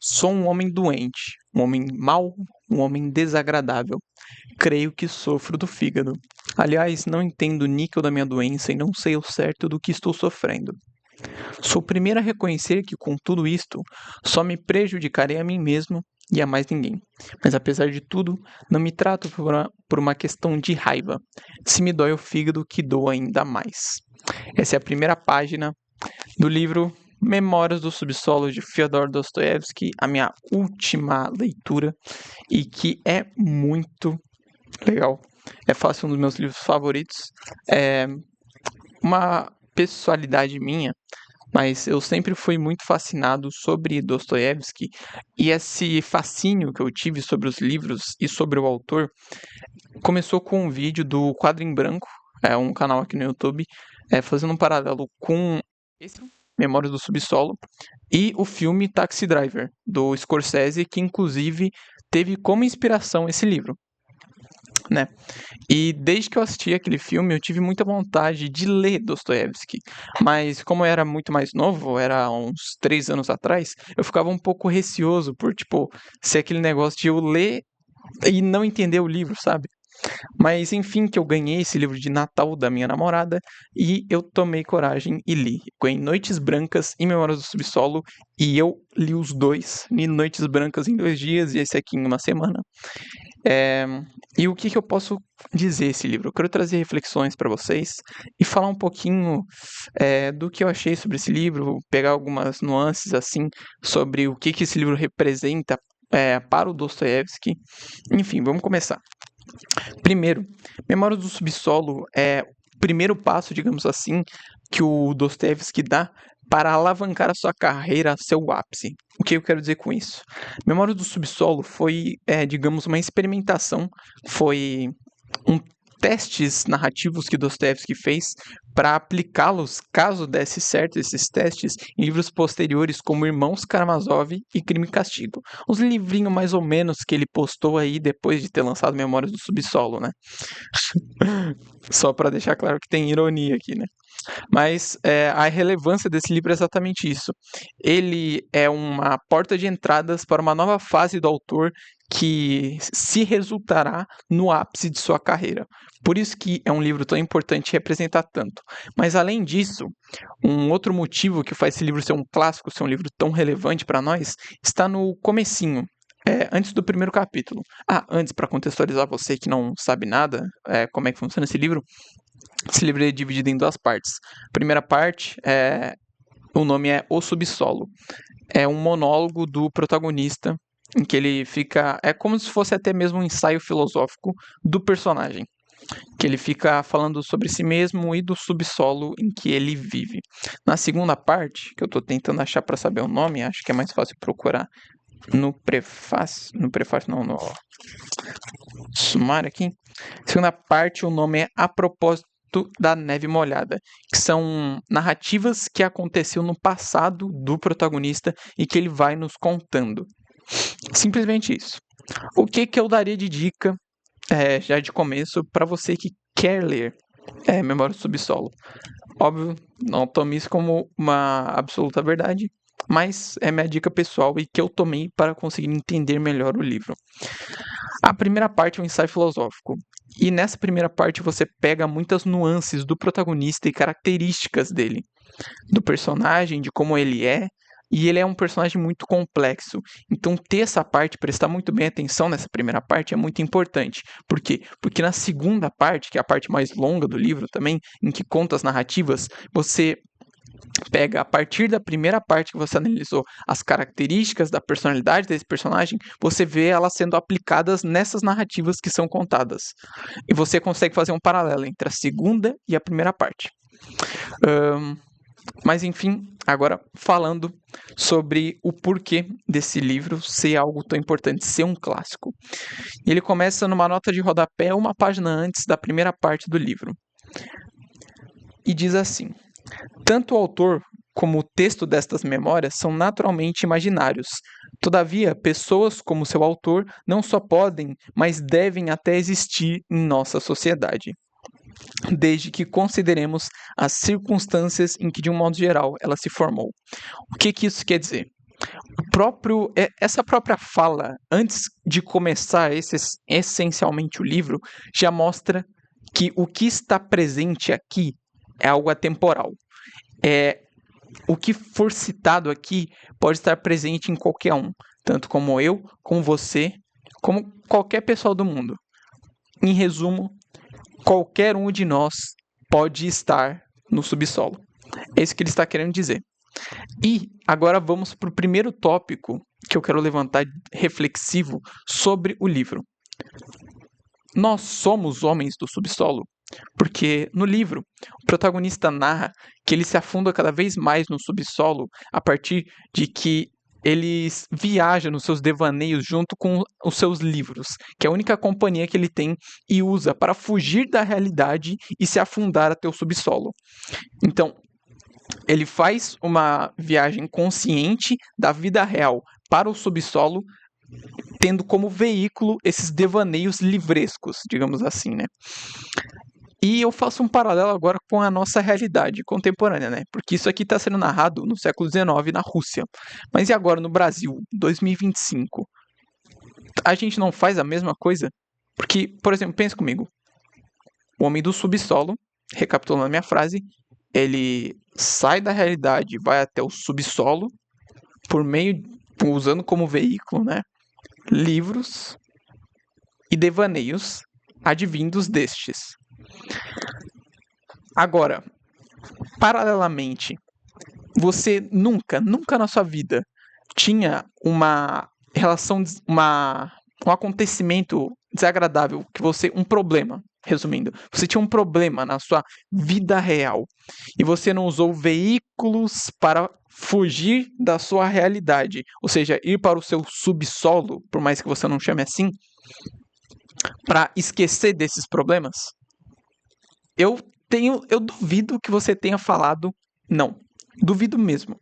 Sou um homem doente, um homem mau, um homem desagradável. Creio que sofro do fígado. Aliás, não entendo o níquel da minha doença e não sei ao certo do que estou sofrendo. Sou o primeiro a reconhecer que, com tudo isto, só me prejudicarei a mim mesmo e a mais ninguém. Mas, apesar de tudo, não me trato por uma questão de raiva. Se me dói o fígado, que doa ainda mais. Essa é a primeira página do livro Memórias do Subsolo de Fyodor Dostoiévski, a minha última leitura e que é muito legal. É fácil, um dos meus livros favoritos. É uma pessoalidade minha, mas eu sempre fui muito fascinado sobre Dostoiévski e esse fascínio que eu tive sobre os livros e sobre o autor começou com um vídeo do Quadro em Branco, é um canal aqui no YouTube, fazendo um paralelo com esse Memórias do Subsolo e o filme Taxi Driver, do Scorsese, que inclusive teve como inspiração esse livro, né? E desde que eu assisti aquele filme, eu tive muita vontade de ler Dostoiévski, mas como eu era muito mais novo, era uns 3 anos atrás, eu ficava um pouco receoso por, tipo, ser aquele negócio de eu ler e não entender o livro, sabe? Mas enfim, que eu ganhei esse livro de Natal da minha namorada e eu tomei coragem e li. Ganhei Noites Brancas e Memórias do Subsolo e eu li os dois. Li Noites Brancas em 2 dias e esse aqui em uma semana. É, E o que eu posso dizer esse livro? Eu quero trazer reflexões para vocês e falar um pouquinho do que eu achei sobre esse livro, pegar algumas nuances assim sobre o que esse livro representa para o Dostoiévski. Enfim, vamos começar. Primeiro, Memórias do Subsolo é o primeiro passo, digamos assim, que o Dostoiévski dá para alavancar a sua carreira a seu ápice. O que eu quero dizer com isso? Memórias do Subsolo foi, digamos, uma experimentação, foi um testes narrativos que Dostoiévski fez para aplicá-los, caso desse certo esses testes, em livros posteriores como Irmãos Karamazov e Crime e Castigo. Uns livrinhos mais ou menos que ele postou aí depois de ter lançado Memórias do Subsolo, né? Só para deixar claro que tem ironia aqui, né? Mas a relevância desse livro é exatamente isso. Ele é uma porta de entradas para uma nova fase do autor que se resultará no ápice de sua carreira. Por isso que é um livro tão importante e representa tanto. Mas além disso, um outro motivo que faz esse livro ser um clássico, ser um livro tão relevante para nós, está no comecinho. Antes do primeiro capítulo. Antes, para contextualizar você que não sabe nada, como é que funciona esse livro é dividido em 2 partes. A primeira parte, o nome é O Subsolo. É um monólogo do protagonista, em que ele fica... É como se fosse até mesmo um ensaio filosófico do personagem. Que ele fica falando sobre si mesmo e do subsolo em que ele vive. Na segunda parte, que eu estou tentando achar para saber o nome, acho que é mais fácil procurar no prefácio... não, no sumário aqui. Segunda parte, o nome é A Propósito da Neve Molhada, que são narrativas que aconteceu no passado do protagonista e que ele vai nos contando. Simplesmente isso. O que eu daria de dica, já de começo, para você que quer ler Memória do Subsolo? Óbvio, não tome isso como uma absoluta verdade, mas é minha dica pessoal e que eu tomei para conseguir entender melhor o livro. A primeira parte é um ensaio filosófico. E nessa primeira parte você pega muitas nuances do protagonista e características dele, do personagem, de como ele é, e ele é um personagem muito complexo. Então ter essa parte, prestar muito bem atenção nessa primeira parte é muito importante. Por quê? Porque na segunda parte, que é a parte mais longa do livro também, em que conta as narrativas, você pega a partir da primeira parte que você analisou as características da personalidade desse personagem, você vê elas sendo aplicadas nessas narrativas que são contadas. E você consegue fazer um paralelo entre a segunda e a primeira parte. Mas enfim, agora falando sobre o porquê desse livro ser algo tão importante, ser um clássico. Ele começa numa nota de rodapé, uma página antes da primeira parte do livro. E diz assim: tanto o autor como o texto destas memórias são naturalmente imaginários. Todavia, pessoas como seu autor não só podem, mas devem até existir em nossa sociedade, desde que consideremos as circunstâncias em que, de um modo geral, ela se formou. O que isso quer dizer? Essa própria fala, antes de começar essencialmente o livro, já mostra que o que está presente aqui é algo atemporal. O que for citado aqui pode estar presente em qualquer um, tanto como eu, como você, como qualquer pessoa do mundo. Em resumo, qualquer um de nós pode estar no subsolo. É isso que ele está querendo dizer. E agora vamos para o primeiro tópico que eu quero levantar reflexivo sobre o livro. Nós somos homens do subsolo? Porque no livro, o protagonista narra que ele se afunda cada vez mais no subsolo a partir de que ele viaja nos seus devaneios junto com os seus livros, que é a única companhia que ele tem e usa para fugir da realidade e se afundar até o subsolo. Então, ele faz uma viagem consciente da vida real para o subsolo, tendo como veículo esses devaneios livrescos, digamos assim, né? E eu faço um paralelo agora com a nossa realidade contemporânea, né? Porque isso aqui está sendo narrado no século XIX na Rússia. Mas e agora no Brasil, 2025? A gente não faz a mesma coisa? Porque, por exemplo, pensa comigo. O homem do subsolo, recapitulando a minha frase, ele sai da realidade, vai até o subsolo, usando como veículo, né? Livros e devaneios advindos destes. Agora, paralelamente, você nunca na sua vida tinha uma relação, um acontecimento desagradável, um problema, resumindo, você tinha um problema na sua vida real e você não usou veículos para fugir da sua realidade, ou seja, ir para o seu subsolo, por mais que você não chame assim, para esquecer desses problemas? Eu duvido que você tenha falado não. Duvido mesmo.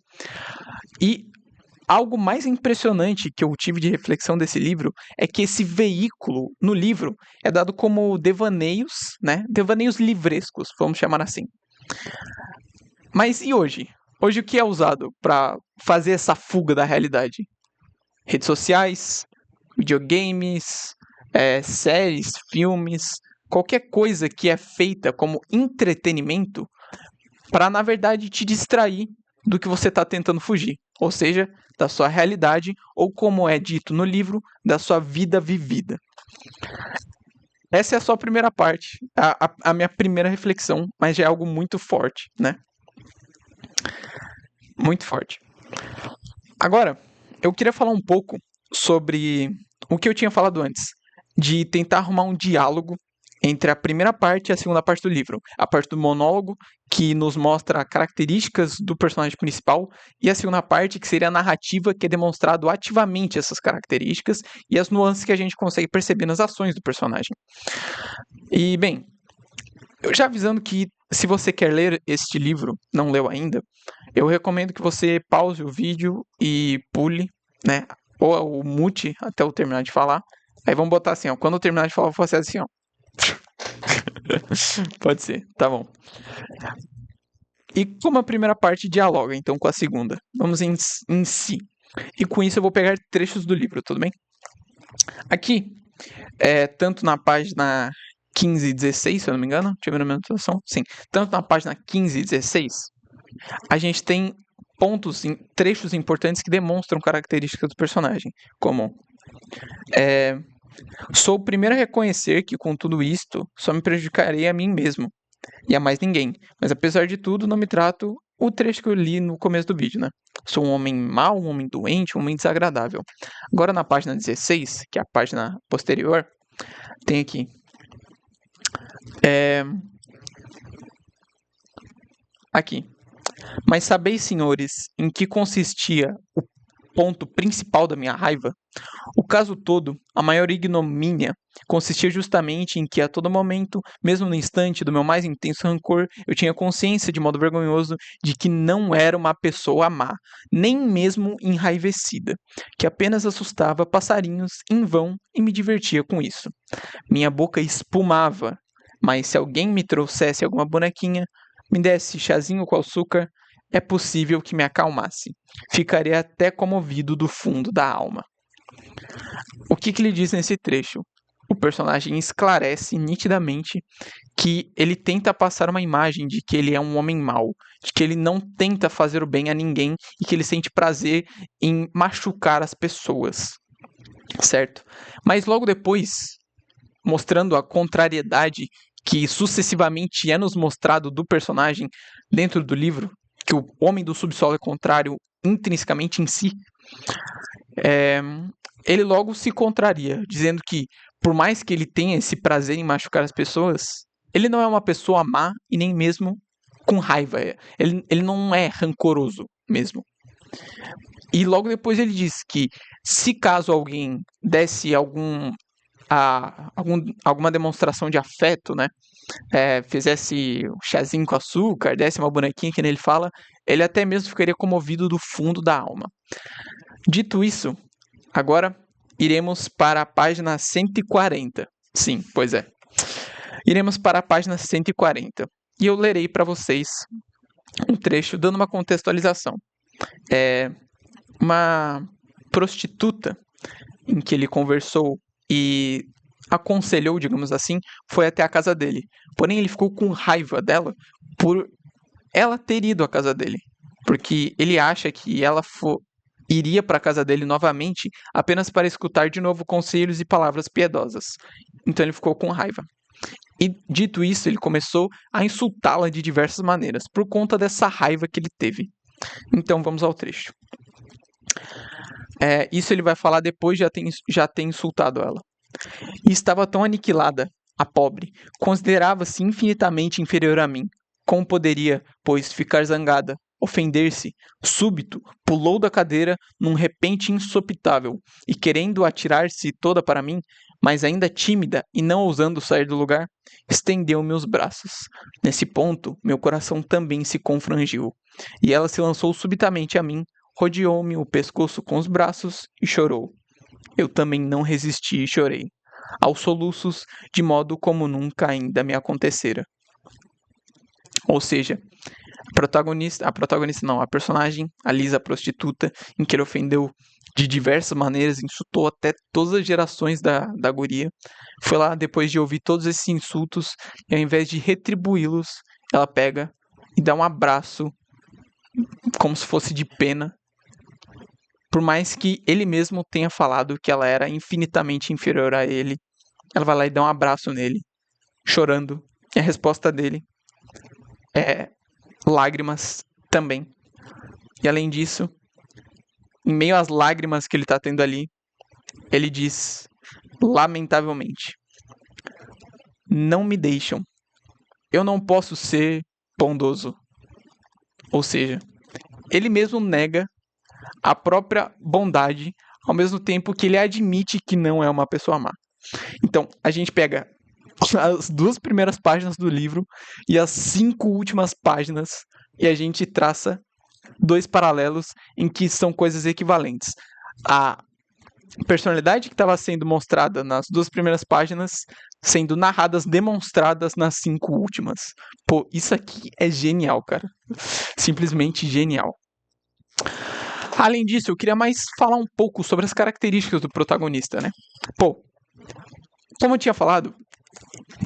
E algo mais impressionante que eu tive de reflexão desse livro é que esse veículo no livro é dado como devaneios, né? Devaneios livrescos, vamos chamar assim. Mas e hoje? Hoje o que é usado para fazer essa fuga da realidade? Redes sociais, videogames, séries, filmes, qualquer coisa que é feita como entretenimento para, na verdade, te distrair do que você está tentando fugir. Ou seja, da sua realidade, ou como é dito no livro, da sua vida vivida. Essa é a sua primeira parte, a minha primeira reflexão, mas já é algo muito forte, né? Muito forte. Agora, eu queria falar um pouco sobre o que eu tinha falado antes, de tentar arrumar um diálogo entre a primeira parte e a segunda parte do livro. A parte do monólogo, que nos mostra características do personagem principal, e a segunda parte, que seria a narrativa, que é demonstrado ativamente essas características e as nuances que a gente consegue perceber nas ações do personagem. E, bem, eu já avisando que se você quer ler este livro, não leu ainda, eu recomendo que você pause o vídeo e pule, né? Ou mute até eu terminar de falar. Aí vamos botar assim, ó. Quando eu terminar de falar, eu vou fazer assim, ó. Pode ser, tá bom. E como a primeira parte dialoga, então, com a segunda, vamos em si. E com isso eu vou pegar trechos do livro, tudo bem? Aqui, tanto na página 15 e 16, se eu não me engano, deixa eu ver na minha anotação, sim. Tanto na página 15 e 16, a gente tem trechos importantes que demonstram características do personagem, como sou o primeiro a reconhecer que com tudo isto só me prejudicarei a mim mesmo e a mais ninguém, mas apesar de tudo não me trato o trecho que eu li no começo do vídeo, né? Sou um homem mau, um homem doente, um homem desagradável. Agora na página 16, que é a página posterior, tem aqui aqui. Mas sabeis, senhores, em que consistia o ponto principal da minha raiva? O caso todo, a maior ignomínia, consistia justamente em que a todo momento, mesmo no instante do meu mais intenso rancor, eu tinha consciência de modo vergonhoso de que não era uma pessoa má, nem mesmo enraivecida, que apenas assustava passarinhos em vão e me divertia com isso. Minha boca espumava, mas se alguém me trouxesse alguma bonequinha, me desse chazinho com açúcar, é possível que me acalmasse. Ficaria até comovido do fundo da alma. O que ele diz nesse trecho? O personagem esclarece nitidamente que ele tenta passar uma imagem de que ele é um homem mau, de que ele não tenta fazer o bem a ninguém e que ele sente prazer em machucar as pessoas, certo? Mas logo depois, mostrando a contrariedade que sucessivamente é nos mostrado do personagem dentro do livro, que o homem do subsolo é contrário intrinsecamente em si, ele logo se contraria, dizendo que por mais que ele tenha esse prazer em machucar as pessoas, ele não é uma pessoa má e nem mesmo com raiva. Ele não é rancoroso mesmo. E logo depois ele diz que se caso alguém desse alguma demonstração de afeto, né? Fizesse um chazinho com açúcar, desse uma bonequinha que ele fala, ele até mesmo ficaria comovido do fundo da alma. Dito isso, agora iremos para a página 140. Sim, pois é. Iremos para a página 140. E eu lerei para vocês um trecho dando uma contextualização. Uma prostituta em que ele conversou e aconselhou, digamos assim, foi até a casa dele. Porém, ele ficou com raiva dela por ela ter ido à casa dele. Porque ele acha que ela iria para a casa dele novamente apenas para escutar de novo conselhos e palavras piedosas. Então ele ficou com raiva. E dito isso, ele começou a insultá-la de diversas maneiras, por conta dessa raiva que ele teve. Então vamos ao trecho. Isso ele vai falar depois de já ter insultado ela. E estava tão aniquilada, a pobre, considerava-se infinitamente inferior a mim. Como poderia, pois, ficar zangada, ofender-se? Súbito, pulou da cadeira num repente insopitável, e querendo atirar-se toda para mim, mas ainda tímida e não ousando sair do lugar, estendeu-me os braços. Nesse ponto, meu coração também se confrangiu, e ela se lançou subitamente a mim, rodeou-me o pescoço com os braços e chorou. Eu também não resisti e chorei, aos soluços, de modo como nunca ainda me acontecera. Ou seja, a personagem, a Lisa, a prostituta, em que ele ofendeu de diversas maneiras, insultou até todas as gerações da guria, foi lá depois de ouvir todos esses insultos, e ao invés de retribuí-los, ela pega e dá um abraço, como se fosse de pena, por mais que ele mesmo tenha falado que ela era infinitamente inferior a ele, ela vai lá e dá um abraço nele, chorando. E a resposta dele é lágrimas também. E além disso, em meio às lágrimas que ele está tendo ali, ele diz, lamentavelmente, não me deixam. Eu não posso ser bondoso. Ou seja, ele mesmo nega a própria bondade, ao mesmo tempo que ele admite que não é uma pessoa má. Então, a gente pega as 2 primeiras páginas do livro e as 5 últimas páginas e a gente traça 2 paralelos em que são coisas equivalentes. A personalidade que estava sendo mostrada nas 2 primeiras páginas sendo narradas, demonstradas nas 5 últimas. Pô, isso aqui é genial, cara. Simplesmente genial. Além disso, eu queria mais falar um pouco sobre as características do protagonista, né? Pô, como eu tinha falado,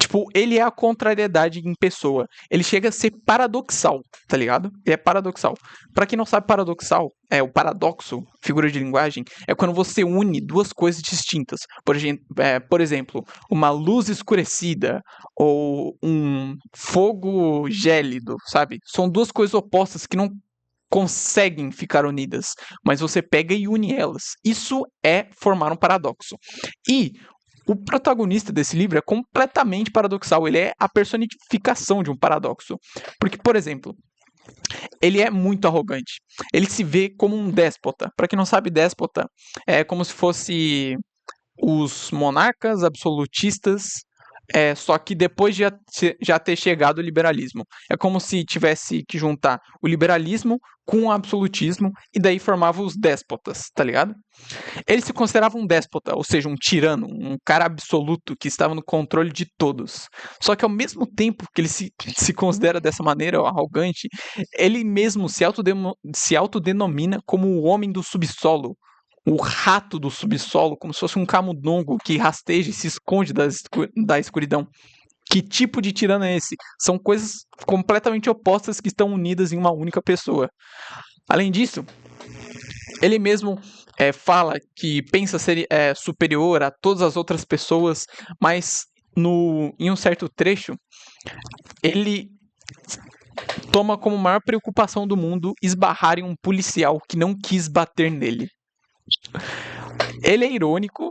tipo, ele é a contrariedade em pessoa. Ele chega a ser paradoxal, tá ligado? Ele é paradoxal. Pra quem não sabe, paradoxal é o paradoxo, figura de linguagem, é quando você une 2 coisas distintas. Por exemplo, uma luz escurecida ou um fogo gélido, sabe? São 2 coisas opostas que não conseguem ficar unidas, mas você pega e une elas. Isso é formar um paradoxo. E o protagonista desse livro é completamente paradoxal, ele é a personificação de um paradoxo. Porque, por exemplo, ele é muito arrogante. Ele se vê como um déspota. Para quem não sabe, déspota é como se fosse os monarcas absolutistas Só que depois de já ter chegado o liberalismo. É como se tivesse que juntar o liberalismo com o absolutismo e daí formava os déspotas, tá ligado? Ele se considerava um déspota, ou seja, um tirano, um cara absoluto que estava no controle de todos. Só que ao mesmo tempo que ele se considera dessa maneira, arrogante, ele mesmo se autodenomina como o homem do subsolo, o rato do subsolo, como se fosse um camundongo que rasteja e se esconde da escuridão. Que tipo de tirano é esse? São coisas completamente opostas que estão unidas em uma única pessoa. Além disso, ele mesmo fala que pensa ser superior a todas as outras pessoas, mas em um certo trecho, ele toma como maior preocupação do mundo esbarrar em um policial que não quis bater nele. Ele é irônico.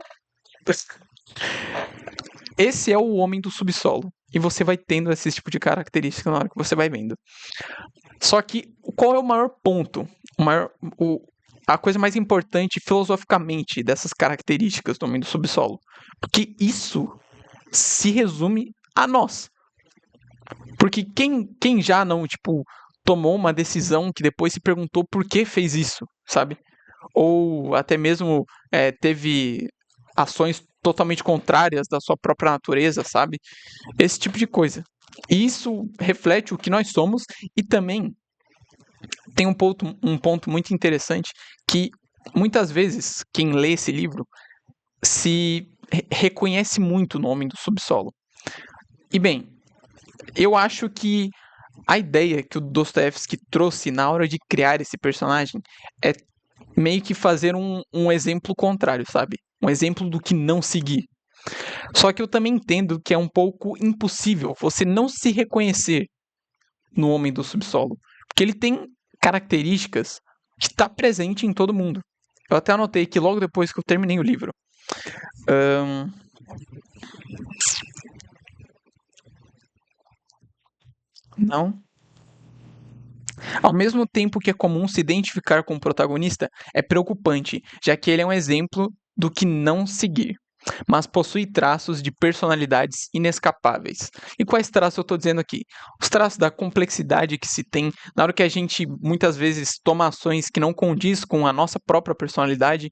Esse é o homem do subsolo. E você vai tendo esse tipo de característica na hora que você vai vendo. Só que qual é o maior ponto? A coisa mais importante filosoficamente dessas características do homem do subsolo? Porque isso se resume a nós. Porque quem já não, tipo, tomou uma decisão que depois se perguntou por que fez isso, sabe? Ou até mesmo teve ações totalmente contrárias da sua própria natureza, sabe? Esse tipo de coisa. E isso reflete o que nós somos e também tem um ponto muito interessante que muitas vezes quem lê esse livro se reconhece muito no Homem do Subsolo. E bem, eu acho que a ideia que o Dostoiévski trouxe na hora de criar esse personagem é meio que fazer um exemplo contrário, sabe? Um exemplo do que não seguir. Só que eu também entendo que é um pouco impossível você não se reconhecer no Homem do Subsolo. Porque ele tem características que está presente em todo mundo. Eu até anotei que logo depois que eu terminei o livro. Não. Ao mesmo tempo que é comum se identificar com o protagonista, é preocupante, já que ele é um exemplo do que não seguir, mas possui traços de personalidades inescapáveis. E quais traços eu estou dizendo aqui? Os traços da complexidade que se tem na hora que a gente muitas vezes toma ações que não condiz com a nossa própria personalidade.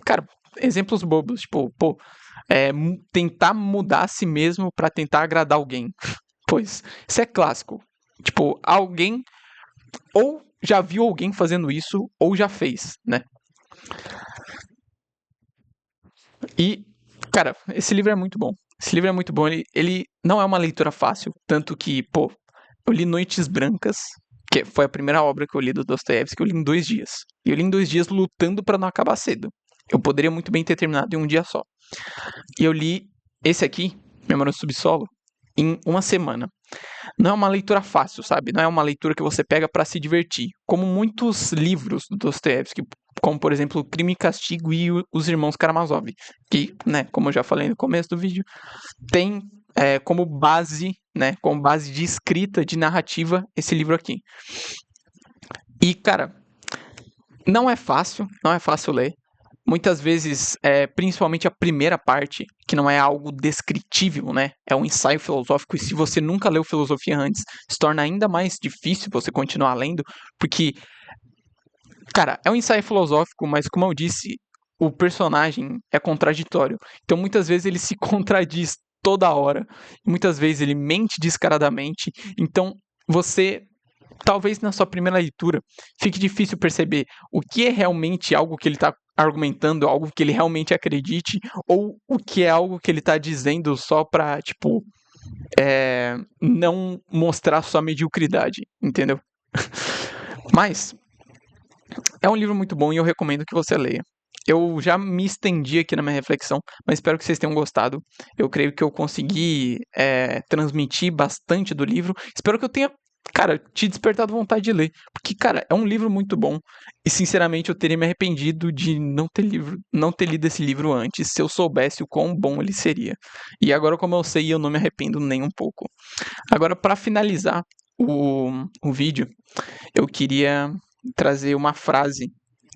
Cara, exemplos bobos, tipo, tentar mudar a si mesmo para tentar agradar alguém. Pois, isso é clássico. Tipo, alguém ou já viu alguém fazendo isso ou já fez, né? E, cara, esse livro é muito bom. Esse livro é muito bom. Ele não é uma leitura fácil, tanto que, eu li Noites Brancas, que foi a primeira obra que eu li do Dostoiévski, eu li em 2 dias. E eu li em 2 dias lutando para não acabar cedo. Eu poderia muito bem ter terminado em um dia só. E eu li esse aqui, Memória do Subsolo, em uma semana. Não é uma leitura fácil, sabe? Não é uma leitura que você pega para se divertir. Como muitos livros do Dostoiévski, como por exemplo Crime e Castigo e Os Irmãos Karamazov, que, né, como eu já falei no começo do vídeo, tem como base, né, como base de escrita, de narrativa, esse livro aqui. E, cara, não é fácil ler. Muitas vezes, principalmente a primeira parte, que não é algo descritível, né? É um ensaio filosófico, e se você nunca leu filosofia antes, se torna ainda mais difícil você continuar lendo, porque, cara, é um ensaio filosófico, mas como eu disse, o personagem é contraditório. Então, muitas vezes ele se contradiz toda hora, muitas vezes ele mente descaradamente. Então, você talvez na sua primeira leitura fique difícil perceber o que é realmente algo que ele está argumentando, algo que ele realmente acredite, ou o que é algo que ele está dizendo só para, tipo, não mostrar sua mediocridade, entendeu? Mas é um livro muito bom e eu recomendo que você leia. Eu já me estendi aqui na minha reflexão, mas espero que vocês tenham gostado. Eu creio que eu consegui transmitir bastante do livro. Espero que eu tenha, cara, te despertado vontade de ler. Porque, cara, é um livro muito bom. E, sinceramente, eu teria me arrependido de não ter lido esse livro antes, se eu soubesse o quão bom ele seria. E agora, como eu sei, eu não me arrependo nem um pouco. Agora, para finalizar o vídeo, eu queria trazer uma frase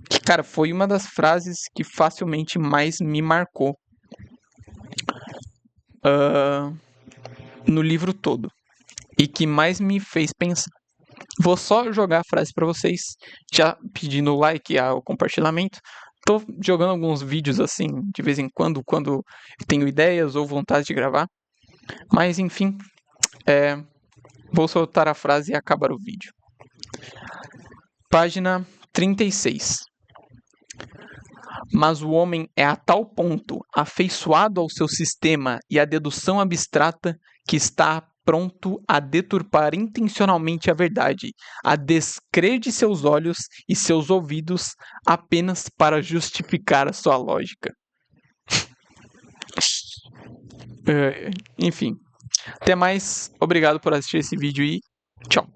que, cara, foi uma das frases que facilmente mais me marcou. no livro todo e que mais me fez pensar. Vou só jogar a frase para vocês, já pedindo o like e o compartilhamento. Tô jogando alguns vídeos assim, de vez em quando tenho ideias ou vontade de gravar. Mas enfim, vou soltar a frase e acabar o vídeo. Página 36. Mas o homem é a tal ponto afeiçoado ao seu sistema e à dedução abstrata que está pronto a deturpar intencionalmente a verdade, a descrer de seus olhos e seus ouvidos apenas para justificar a sua lógica. Enfim, até mais. Obrigado por assistir esse vídeo e tchau.